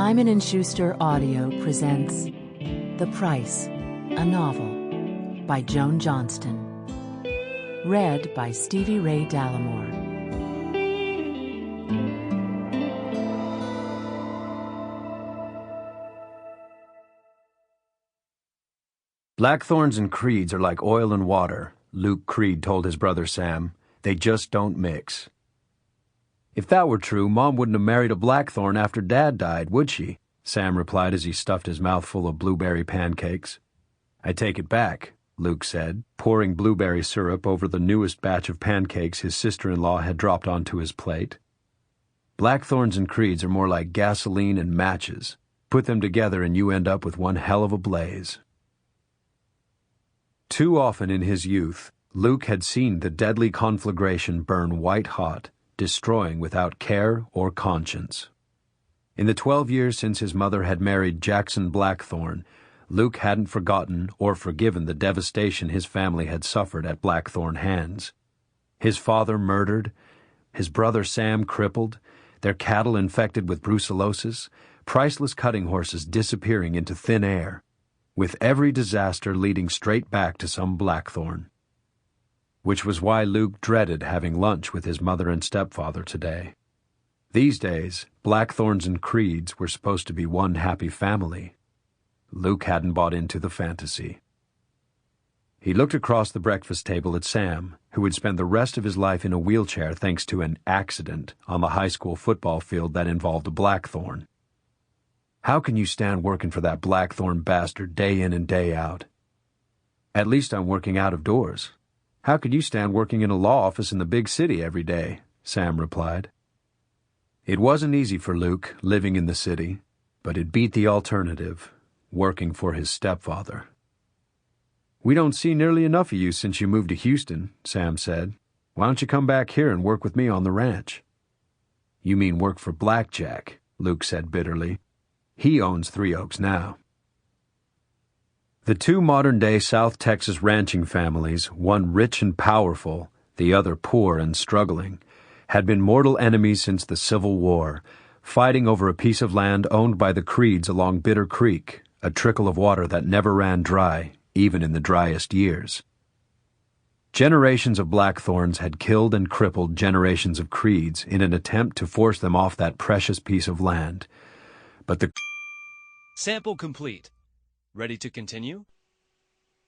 Simon & Schuster Audio presents The Price, a novel by Joan Johnston. Read by Stevie Ray Dallimore. Blackthorns and creeds are like oil and water, Luke Creed told his brother Sam. They just don't mix. If that were true, Mom wouldn't have married a Blackthorne after Dad died, would she? Sam replied as he stuffed his mouth full of blueberry pancakes. I take it back, Luke said, pouring blueberry syrup over the newest batch of pancakes his sister-in-law had dropped onto his plate. Blackthorns and creeds are more like gasoline and matches. Put them together and you end up with one hell of a blaze. Too often in his youth, Luke had seen the deadly conflagration burn white-hot, destroying without care or conscience. In the 12 years since his mother had married Jackson Blackthorne, Luke hadn't forgotten or forgiven the devastation his family had suffered at Blackthorne hands. His father murdered, his brother Sam crippled, their cattle infected with brucellosis, priceless cutting horses disappearing into thin air, with every disaster leading straight back to some Blackthorne. Which was why Luke dreaded having lunch with his mother and stepfather today. These days, Blackthorns and creeds were supposed to be one happy family. Luke hadn't bought into the fantasy. He looked across the breakfast table at Sam, who would spend the rest of his life in a wheelchair thanks to an accident on the high school football field that involved a Blackthorne. How can you stand working for that Blackthorne bastard day in and day out? At least I'm working out of doors. How could you stand working in a law office in the big city every day? Sam replied. It wasn't easy for Luke, living in the city, but it beat the alternative, working for his stepfather. We don't see nearly enough of you since you moved to Houston, Sam said. Why don't you come back here and work with me on the ranch? You mean work for Blackjack, Luke said bitterly. He owns Three Oaks now. The two modern-day South Texas ranching families, one rich and powerful, the other poor and struggling, had been mortal enemies since the Civil War, fighting over a piece of land owned by the Creeds along Bitter Creek, a trickle of water that never ran dry, even in the driest years. Generations of Blackthorns had killed and crippled generations of Creeds in an attempt to force them off that precious piece of land. But the Sample complete. Ready to continue?